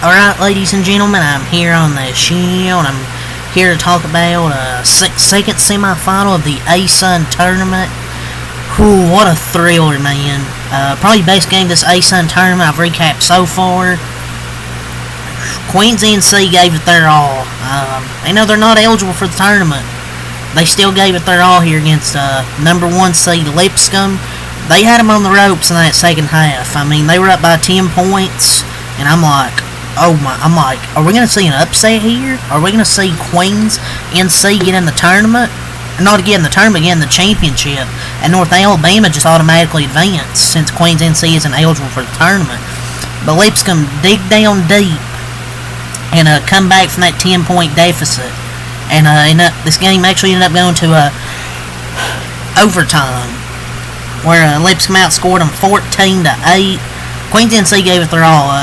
Alright, ladies and gentlemen, I'm here on the show, and I'm here to talk about second semifinal of the A-Sun tournament. Whew, what a thriller, man. Probably best game this A-Sun tournament I've recapped so far. Queens NC gave it their all. They know they're not eligible for the tournament. They still gave it their all here against number 1 seed Lipscomb. They had them on the ropes in that second half. I mean, they were up by 10 points, and I'm like, are we going to see an upset here? Are we going to see Queens NC get in the tournament? Not get in the tournament, get in the championship. And North Alabama just automatically advanced since Queens NC isn't eligible for the tournament. But Lipscomb dig down deep and come back from that 10-point deficit. And this game actually ended up going to overtime, where Lipscomb outscored them 14-8. Queens NC gave it their all.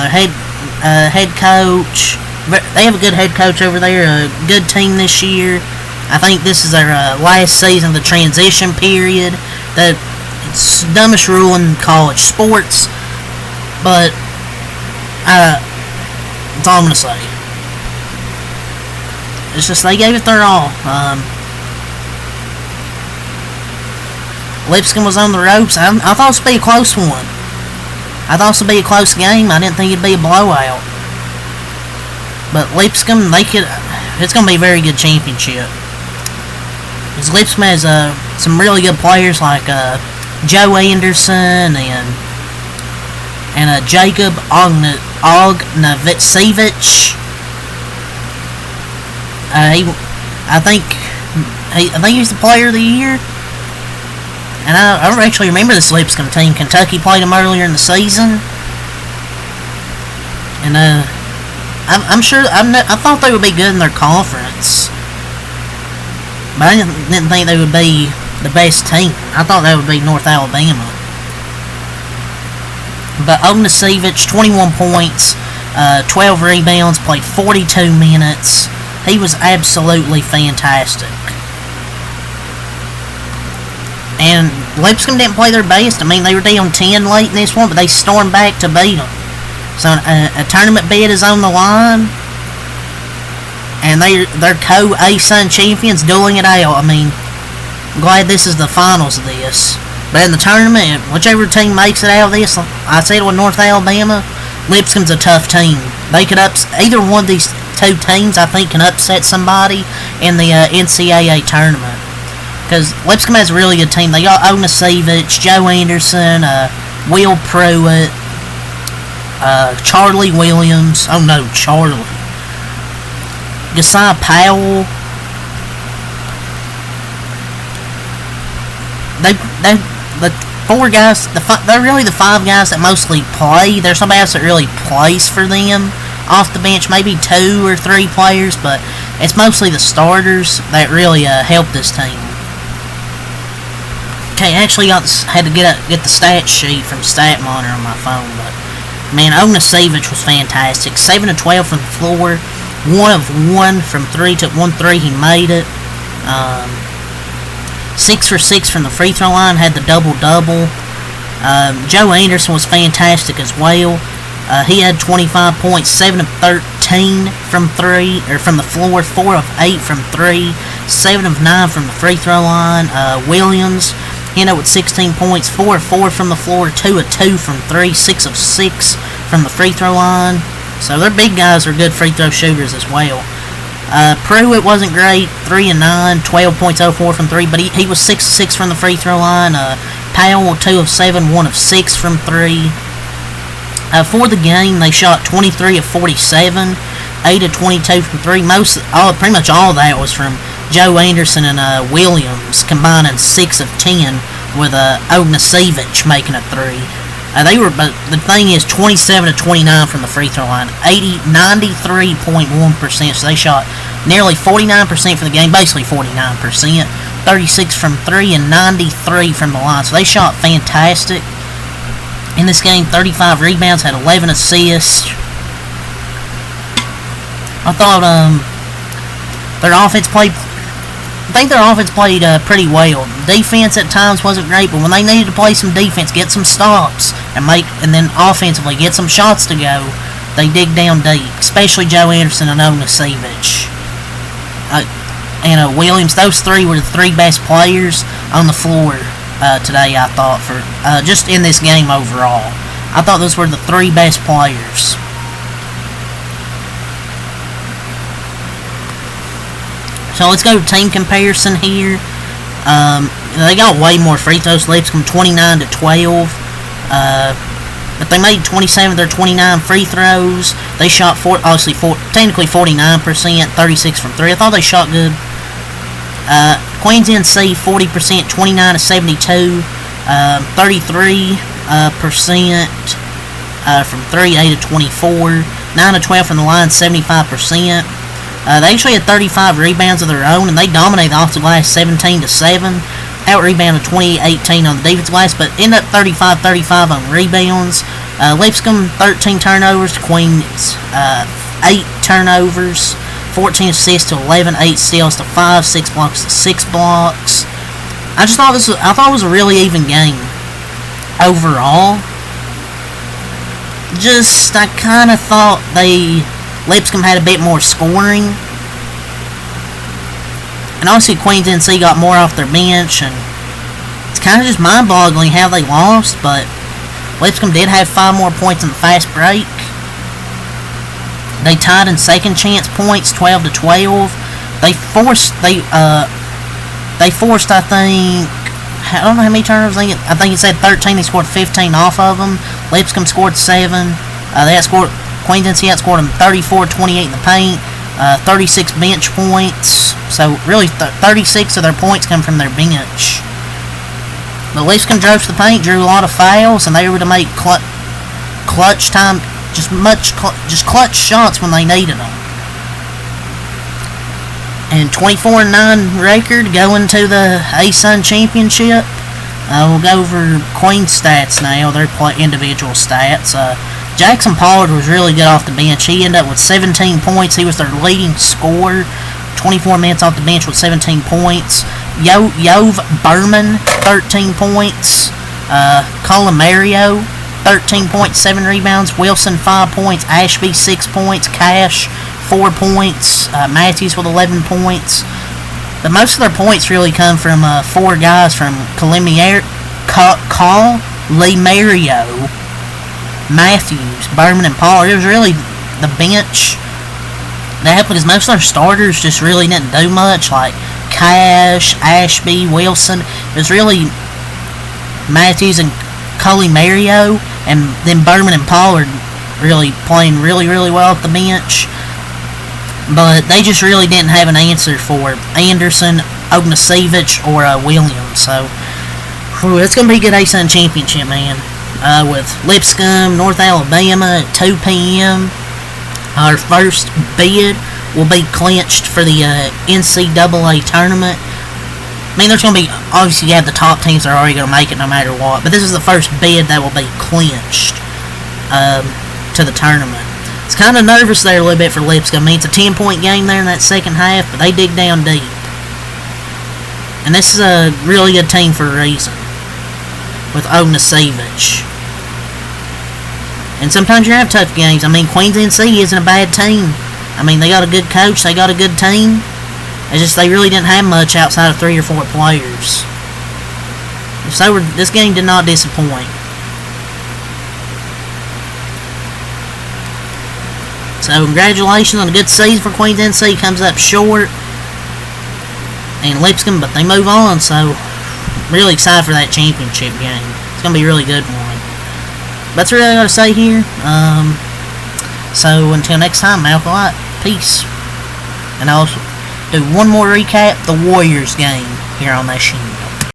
Head coach, they have a good head coach over there, a good team this year. I think this is their last season of the transition period. It's the dumbest rule in college sports, but that's all I'm going to say. It's just they gave it their all. Lipscomb was on the ropes. I thought it would be a close one. I thought this would be a close game. I didn't think it'd be a blowout. But Lipscomb, it's going to be a very good championship. Because Lipscomb has some really good players like Joe Anderson and Jacob Ognavitsevich. I think he's the player of the year. And I don't actually remember this Lipscomb team. Kentucky played them earlier in the season. And I'm sure, I thought they would be good in their conference. But I didn't think they would be the best team. I thought they would be North Alabama. But Ognasevich, 21 points, 12 rebounds, played 42 minutes. He was absolutely fantastic. And Lipscomb didn't play their best. I mean, they were down 10 late in this one, but they stormed back to beat them. So a tournament bid is on the line, and they're co-A-Sun champions dueling it out. I mean, I'm glad this is the finals of this. But in the tournament, whichever team makes it out of this, I said with North Alabama, Lipscomb's a tough team. They could either one of these two teams, I think, can upset somebody in the NCAA tournament. Because Lipscomb has a really good team. They got Ognasevich, Joe Anderson, Will Pruitt, Charlie Williams. Oh no, Charlie. Josiah Powell. The four guys, they're really the five guys that mostly play. There's somebody else that really plays for them off the bench, maybe 2 or 3 players, but it's mostly the starters that really help this team. Okay, I actually had to get the stat sheet from Stat Monitor on my phone, but man, Ognasevich was fantastic. 7 of 12 from the floor, 1 of 1 from 3. Took 1 3, he made it. 6 for 6 from the free throw line, had the double-double. Joe Anderson was fantastic as well. He had 25 points, 7 of 13 from the floor, 4 of 8 from 3, 7 of 9 from the free throw line. Williams, he ended up with 16 points, 4 of 4 from the floor, 2 of 2 from 3, 6 of 6 from the free throw line. So their big guys are good free throw shooters as well. Pruitt wasn't great, 3 of 9, 12 points, 0 4 from 3, but he was 6 of 6 from the free throw line. Powell, 2 of 7, 1 of 6 from 3. For the game, they shot 23 of 47, 8 of 22 from 3. Pretty much all of that was from Joe Anderson and Williams, combining 6 of 10 with Ognasevich making a 3. But the thing is, 27 of 29 from the free throw line, 93.1%. So they shot nearly 49% for the game, basically 49%. 36 from 3 and 93 from the line. So they shot fantastic. In this game, 35 rebounds, had 11 assists. I thought their offense played pretty well. Defense at times wasn't great, but when they needed to play some defense, get some stops, and then offensively get some shots to go, they dig down deep, especially Joe Anderson and Ognjenovic. And Williams. Those three were the three best players on the floor today, I thought, for just in this game overall. I thought those were the three best players. So let's go to team comparison here. They got way more free throws. Lipscomb 29 to 12. But they made 27 of their 29 free throws. They shot technically 49%, 36 from 3. I thought they shot good. Queens NC 40%, 29 to 72, 33% from 3, 8 to 24, 9 to 12 from the line, 75%. They actually had 35 rebounds of their own, and they dominated the offensive glass 17 to 7. Out rebounded 28-18 on the defensive glass, but ended up 35-35 on rebounds. Lipscomb 13 turnovers to Queens 8 turnovers, 14 assists to 11, 8 steals to 5, 6 blocks to 6 blocks. I thought it was a really even game overall. I kind of thought Lipscomb had a bit more scoring. And obviously Queens NC got more off their bench, and it's kind of just mind-boggling how they lost, but Lipscomb did have 5 more points in the fast break. They tied in second chance points, 12 to 12. They forced, I think, I don't know how many turnovers. I think it said 13. They scored 15 off of them. Lipscomb scored 7. Queens NC outscored them 34-28 in the paint. 36 bench points. So really, 36 of their points come from their bench. But Lipscomb drove to the paint, drew a lot of fouls, and they were to make clutch time, just clutch shots when they needed them. And 24-9 record going to the ASUN championship. We'll go over Queen's stats now, their individual stats. Jackson Pollard was really good off the bench. He ended up with 17 points. He was their leading scorer. 24 minutes off the bench with 17 points. Yov Berman, 13 points. Colin Mario, 13 points, 7 rebounds. Wilson, 5 points. Ashby, 6 points. Cash, 4 points. Matthews with 11 points. But most of their points really come from 4 guys from Mario, Matthews, Berman, and Pollard. It was really the bench that, because most of their starters just really didn't do much, like Cash, Ashby, Wilson. It was really Matthews and Mario, and then Berman and Pollard really playing really, really well at the bench. But they just really didn't have an answer for Anderson, Ognjenovic, or Williams. So it's going to be a good ASUN championship, man. With Lipscomb, North Alabama at 2 p.m. Our first bid will be clinched for the NCAA tournament. I mean, there's going to be, obviously you have the top teams that are already going to make it no matter what, but this is the first bid that will be clinched to the tournament. It's kind of nervous there a little bit for Lipscomb. I mean, it's a 10-point game there in that second half, but they dig down deep. And this is a really good team for a reason, with Ognjenovic. And sometimes you have tough games. I mean, Queens NC isn't a bad team. I mean, they got a good coach, they got a good team. It's just they really didn't have much outside of 3 or 4 players. So this game did not disappoint. So congratulations on a good season for Queens NC. Comes up short. And Lipscomb, but they move on, so really excited for that championship game. It's going to be a really good one. That's really all I got to say here. So until next time, Malcolm Light, peace. And I'll do one more recap, the Warriors game here on that sheet.